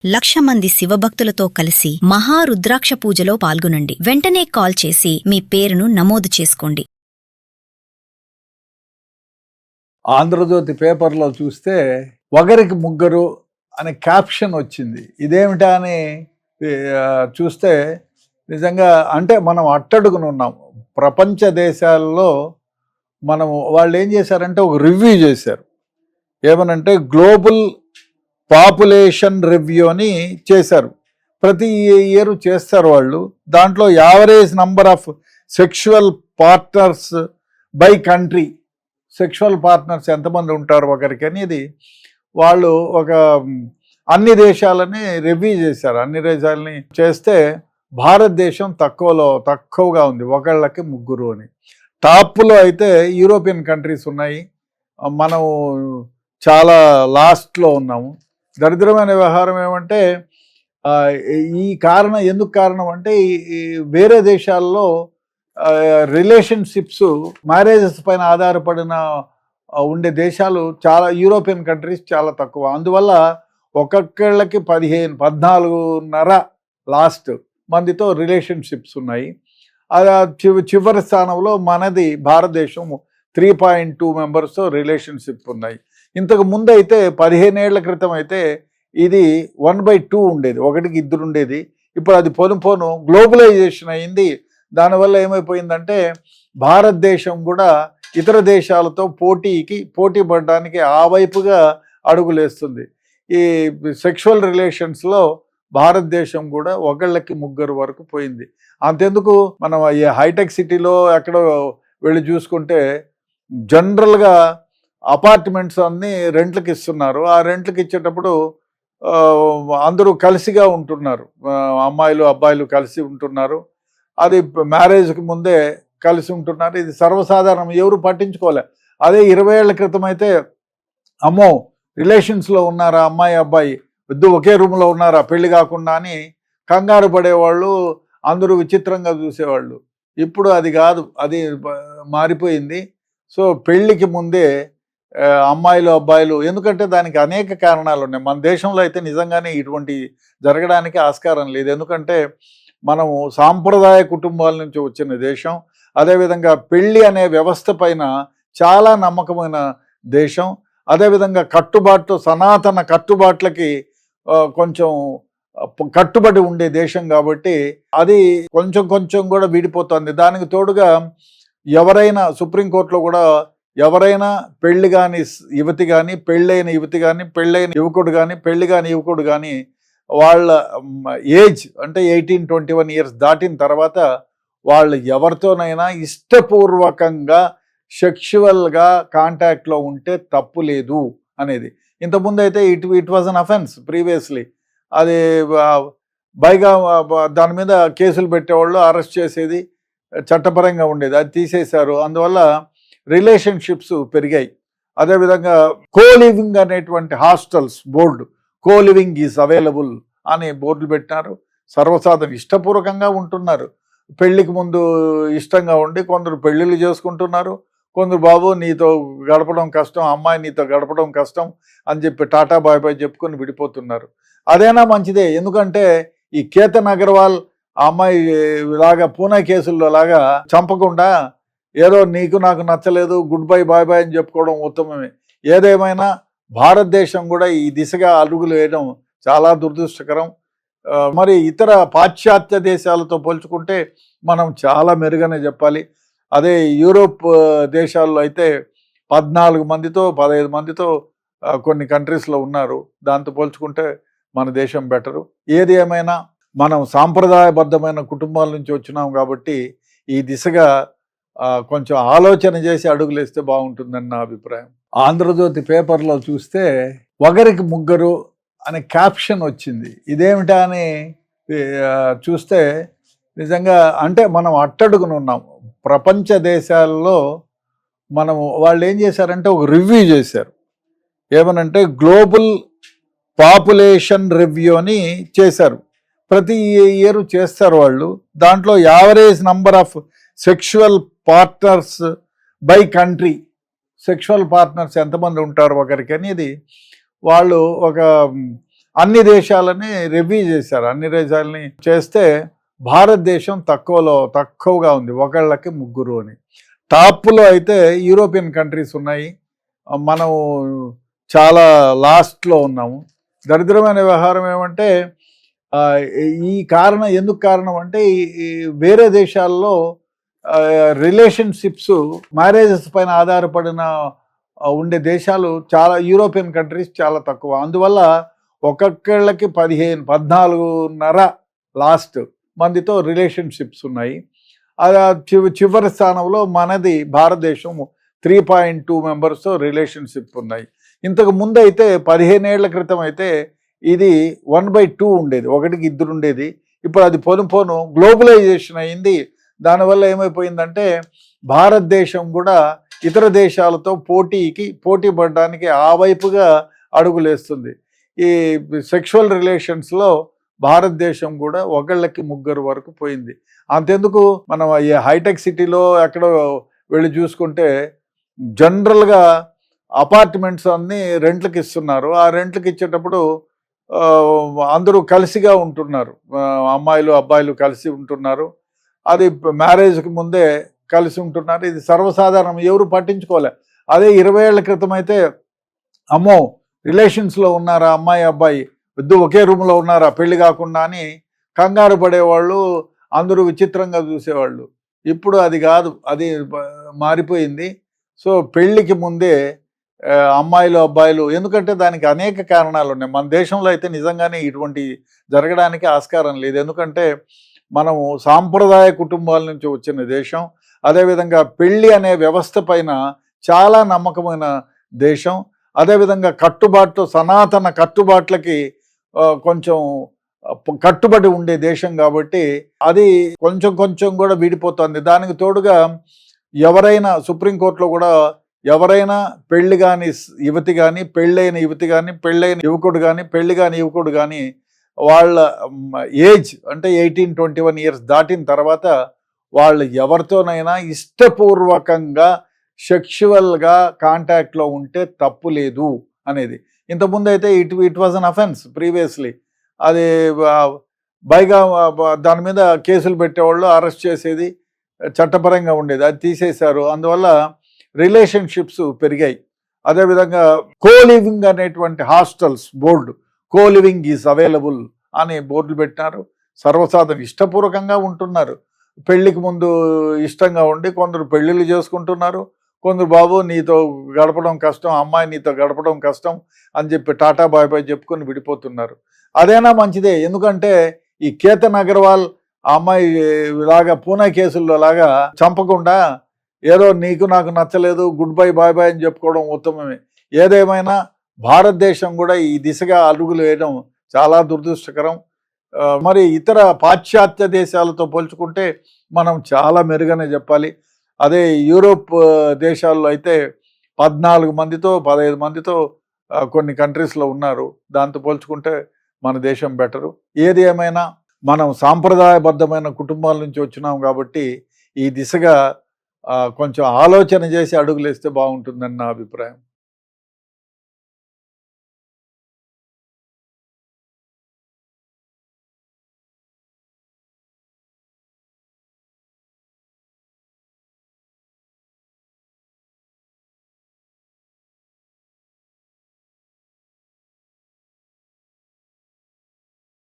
1,00,000 మంది శివభక్తులతో కలిసి మహారుద్రాక్ష పూజలో పాల్గొనండి. వెంటనే కాల్ చేసి మీ పేరును నమోదు చేసుకోండి. ఆంధ్రజ్యోతి పేపర్లో చూస్తే ఒకరికి ముగ్గురు అనే క్యాప్షన్ వచ్చింది. ఇదేమిటా అని చూస్తే నిజంగా అంటే మనం అట్టడుగునున్నాం. ప్రపంచ దేశాల్లో వాళ్ళు ఏం చేశారంటే ఒక రివ్యూ చేశారు. ఏమనంటే గ్లోబల్ పాపులేషన్ రివ్యూ అని చేశారు. ప్రతి ఇయర్ చేస్తారు వాళ్ళు. దాంట్లో average number of sexual partners by country, sexual partners ఎంతమంది ఉంటారు ఒకరికి అనేది వాళ్ళు ఒక అన్ని దేశాలని రివ్యూ చేశారు. అన్ని దేశాలని చేస్తే భారతదేశం తక్కువగా ఉంది, ఒకళ్ళకి ముగ్గురు అని. టాప్లో అయితే యూరోపియన్ కంట్రీస్ ఉన్నాయి, మనం చాలా లాస్ట్లో ఉన్నాము. దరిద్రమైన వ్యవహారం ఏమంటే ఎందుకు కారణం అంటే వేరే దేశాల్లో రిలేషన్షిప్స్ మ్యారేజెస్ పైన ఆధారపడిన ఉండే దేశాలు చాలా, యూరోపియన్ కంట్రీస్ చాలా తక్కువ. అందువల్ల ఒక్కొక్కళ్ళకి 14.5 లాస్ట్ మందితో రిలేషన్షిప్స్ ఉన్నాయి. చివరి స్థానంలో మనది భారతదేశం 3.2 మెంబర్స్తో రిలేషన్షిప్ ఉన్నాయి. ఇంతకు ముందు అయితే 15 ఏళ్ల క్రితం అయితే ఇది 1/2 ఉండేది, ఒకటికి ఇద్దరు ఉండేది. ఇప్పుడు అది పోను గ్లోబలైజేషన్ అయింది. దానివల్ల ఏమైపోయిందంటే భారతదేశం కూడా ఇతర దేశాలతో పోటీ పడడానికి ఆ వైపుగా అడుగులేస్తుంది. ఈ సెక్షువల్ రిలేషన్స్లో భారతదేశం కూడా ఒకళ్ళకి ముగ్గురు వరకు పోయింది. అంతెందుకు, మనం ఈ హైటెక్ సిటీలో ఎక్కడో వెళ్ళి చూసుకుంటే జనరల్గా అపార్ట్మెంట్స్ అన్నీ రెంట్లకు ఇస్తున్నారు. ఆ రెంట్లకు ఇచ్చేటప్పుడు అందరూ కలిసిగా ఉంటున్నారు, అమ్మాయిలు అబ్బాయిలు కలిసి ఉంటున్నారు. అది మ్యారేజ్కి ముందే కలిసి ఉంటున్నారు. ఇది సర్వసాధారణం, ఎవరు పట్టించుకోలే. అదే 20 ఏళ్ల క్రితం అయితే అమ్మో రిలేషన్స్లో ఉన్నారా అమ్మాయి అబ్బాయి, ఇద్దరు ఒకే రూమ్లో ఉన్నారా పెళ్లి కాకుండా అని కంగారు పడేవాళ్ళు, అందరూ విచిత్రంగా చూసేవాళ్ళు. ఇప్పుడు అది కాదు, అది మారిపోయింది. సో పెళ్లికి ముందే అమ్మాయిలు అబ్బాయిలు, ఎందుకంటే దానికి అనేక కారణాలు ఉన్నాయి. మన దేశంలో అయితే నిజంగానే ఇటువంటి జరగడానికి ఆస్కారం లేదు. ఎందుకంటే మనము సాంప్రదాయ కుటుంబాల నుంచి వచ్చిన దేశం. అదేవిధంగా పెళ్ళి అనే వ్యవస్థ పైన చాలా నమ్మకమైన దేశం. అదేవిధంగా సనాతన కట్టుబాట్లకి కొంచెం కట్టుబడి ఉండే దేశం కాబట్టి అది కొంచెం కూడా విడిపోతుంది. దానికి తోడుగా ఎవరైనా సుప్రీంకోర్టులో కూడా ఎవరైనా పెళ్లి కాని యువతి కానీ, పెళ్ళైన యువతి కానీ, పెళ్ళైన యువకుడు కానీ, పెళ్లి కాని యువకుడు కానీ వాళ్ళ ఏజ్ అంటే 18-21 ఇయర్స్ దాటిన తర్వాత వాళ్ళు ఎవరితోనైనా ఇష్టపూర్వకంగా సెక్షువల్గా కాంటాక్ట్లో ఉంటే తప్పు లేదు అనేది. ఇంతకుముందు అయితే it was an offence previously. అది పైగా దాని మీద కేసులు పెట్టేవాళ్ళు, అరెస్ట్ చేసేది చట్టపరంగా ఉండేది. అది తీసేశారు. అందువల్ల రిలేషన్షిప్స్ పెరిగాయి. అదేవిధంగా కోలివింగ్ అనేటువంటి hostels board, coliving is available అని బోర్డులు పెట్టినారు. సర్వసాధారణ ఇష్టపూర్వకంగా ఉంటున్నారు. పెళ్లికి ముందు ఇష్టంగా ఉండి కొందరు పెళ్ళిళ్ళు చేసుకుంటున్నారు, కొందరు బాబు నీతో గడపడం కష్టం, అమ్మాయి నీతో గడపడం కష్టం అని చెప్పి టాటా బాయ్ బాయ్ చెప్పుకొని విడిపోతున్నారు. అదైనా మంచిదే, ఎందుకంటే ఈ కేతన్ అగర్వాల్ ఆ అమ్మాయి లాగా పూణే కేసుల్లో లాగా చంపకుండా ఏదో నీకు నాకు నచ్చలేదు గుడ్ బై బాయ్ బాయ్ అని చెప్పుకోవడం ఉత్తమమే. ఏదేమైనా భారతదేశం కూడా ఈ దిశగా అడుగులు వేయడం చాలా దురదృష్టకరం. మరి ఇతర పాశ్చాత్య దేశాలతో పోల్చుకుంటే మనం చాలా మెరుగనే చెప్పాలి. అదే యూరోప్ దేశాల్లో అయితే 14 మందితో 15 మందితో కొన్ని కంట్రీస్లో ఉన్నారు. దాంతో పోల్చుకుంటే మన దేశం బెటరు. ఏది ఏమైనా మనం సాంప్రదాయబద్ధమైన కుటుంబాల నుంచి వచ్చినాం కాబట్టి ఈ దిశగా కొంచెం ఆలోచన చేసి అడుగులేస్తే బాగుంటుందని నా అభిప్రాయం. ఆంధ్రజ్యోతి పేపర్లో చూస్తే ఒకరికి ముగ్గురు అనే క్యాప్షన్ వచ్చింది. ఇదేమిటా అని చూస్తే నిజంగా అంటే మనం అట్టడుగునున్నాం. ప్రపంచ దేశాల్లో వాళ్ళు ఏం చేశారంటే ఒక రివ్యూ చేశారు. ఏమనంటే గ్లోబల్ పాపులేషన్ రివ్యూ అని చేశారు. ప్రతి ఇయర్ చేస్తారు వాళ్ళు. దాంట్లో average number of sexual partners by country, sexual partners ఎంతమంది ఉంటారు ఒకరికి అనేది వాళ్ళు ఒక అన్ని దేశాలని రివ్యూ చేశారు. అన్ని దేశాలని చేస్తే భారతదేశం తక్కువగా ఉంది, ఒకళ్ళకి ముగ్గురు అని. టాప్లో అయితే యూరోపియన్ కంట్రీస్ ఉన్నాయి, మనం చాలా లాస్ట్లో ఉన్నాము. దరిద్రమైన వ్యవహారం ఏమంటే ఎందుకు కారణం అంటే వేరే దేశాల్లో రిలేషన్షిప్స్ మ్యారేజెస్ పైన ఆధారపడిన ఉండే దేశాలు చాలా యూరోపియన్ కంట్రీస్ చాలా తక్కువ. అందువల్ల ఒక్కొక్కళ్ళకి 14.5 లాస్ట్ మందితో రిలేషన్షిప్స్ ఉన్నాయి. చివరి స్థానంలో మనది భారతదేశం 3.2 మెంబర్స్తో రిలేషన్షిప్ ఉన్నాయి. ఇంతకు ముందు అయితే 15 ఏళ్ల క్రితం అయితే ఇది 1/2 ఉండేది, ఒకటికి ఇద్దరు ఉండేది. ఇప్పుడు అది పోను గ్లోబలైజేషన్ అయింది. దానివల్ల ఏమైపోయిందంటే భారతదేశం కూడా ఇతర దేశాలతో పోటీ పడడానికి ఆ వైపుగా అడుగులేస్తుంది. ఈ సెక్షువల్ రిలేషన్స్లో భారతదేశం కూడా ఒకళ్ళకి ముగ్గురు వరకు పోయింది. అంతెందుకు, మనం ఈ హైటెక్ సిటీలో ఎక్కడో వెళ్ళి చూసుకుంటే జనరల్గా అపార్ట్మెంట్స్ అన్నీ రెంట్లకు ఇస్తున్నారు. ఆ రెంట్లకు ఇచ్చేటప్పుడు అందరూ కలిసిగా ఉంటున్నారు, అమ్మాయిలు అబ్బాయిలు కలిసి ఉంటున్నారు. అది మ్యారేజ్కి ముందే కలిసి ఉంటున్నారు. ఇది సర్వసాధారణం, ఎవరు పట్టించుకోలే. అదే 20 ఏళ్ల క్రితం అయితే అమ్మో రిలేషన్స్లో ఉన్నారా అమ్మాయి అబ్బాయి, ఇద్దరు ఒకే రూమ్లో ఉన్నారా పెళ్లి కాకుండా అని కంగారు పడేవాళ్ళు, అందరూ విచిత్రంగా చూసేవాళ్ళు. ఇప్పుడు అది కాదు, అది మారిపోయింది. సో పెళ్లికి ముందే అమ్మాయిలు అబ్బాయిలు, ఎందుకంటే దానికి అనేక కారణాలు ఉన్నాయి. మన దేశంలో అయితే నిజంగానే ఇటువంటి జరగడానికి ఆస్కారం లేదు. ఎందుకంటే మనము సాంప్రదాయ కుటుంబాల నుంచి వచ్చిన దేశం. అదేవిధంగా పెళ్లి అనే వ్యవస్థ పైన చాలా నమ్మకమైన దేశం. అదేవిధంగా సనాతన కట్టుబాట్లకి కొంచెం కట్టుబడి ఉండే దేశం కాబట్టి అది కొంచెం కూడా విడిపోతుంది. దానికి తోడుగా ఎవరైనా సుప్రీంకోర్టులో కూడా ఎవరైనా పెళ్లి కాని యువతి కానీ, పెళ్ళైన యువతి కానీ, పెళ్ళైన యువకుడు కానీ, పెళ్లి కాని యువకుడు కానీ వాళ్ళ ఏజ్ అంటే 18-21 ఇయర్స్ దాటిన తర్వాత వాళ్ళు ఎవరితోనైనా ఇష్టపూర్వకంగా సెక్షువల్గా కాంటాక్ట్లో ఉంటే తప్పు లేదు అనేది. ఇంతకుముందు అయితే it was an offence previously. అది పైగా దాని మీద కేసులు పెట్టేవాళ్ళు, అరెస్ట్ చేసేది, చట్టపరంగా ఉండేది. అది తీసేశారు. అందువల్ల రిలేషన్షిప్స్ పెరిగాయి. అదేవిధంగా కోలివింగ్ అనేటువంటి hostels board, coliving is available అని బోర్డులు పెట్టినారు. సర్వసాధారణ ఇష్టపూర్వకంగా ఉంటున్నారు. పెళ్లికి ముందు ఇష్టంగా ఉండి కొందరు పెళ్ళిళ్ళు చేసుకుంటున్నారు, కొందరు బాబు నీతో గడపడం కష్టం, అమ్మాయి నీతో గడపడం కష్టం అని చెప్పి టాటా బాయ్ బాయ్ చెప్పుకొని విడిపోతున్నారు. అదైనా మంచిదే, ఎందుకంటే ఈ కేతన్ అగర్వాల్ ఆ అమ్మాయి లాగా పూణే కేసుల్లో లాగా చంపకుండా ఏదో నీకు నాకు నచ్చలేదు గుడ్ బై బాయ్ బాయ్ అని చెప్పుకోవడం ఉత్తమమే. ఏదేమైనా భారతదేశం కూడా ఈ దిశగా అడుగులు వేయడం చాలా దురదృష్టకరం. మరి ఇతర పాశ్చాత్య దేశాలతో పోల్చుకుంటే మనం చాలా మెరుగనే చెప్పాలి. అదే యూరోప్ దేశాల్లో అయితే 14 మందితో 15 మందితో కొన్ని కంట్రీస్లో ఉన్నారు. దాంతో పోల్చుకుంటే మన దేశం బెటరు. ఏది ఏమైనా మనం సాంప్రదాయబద్ధమైన కుటుంబాల నుంచి వచ్చినాం కాబట్టి ఈ దిశగా కొంచెం ఆలోచన చేసి అడుగులేస్తే బాగుంటుందని నా అభిప్రాయం.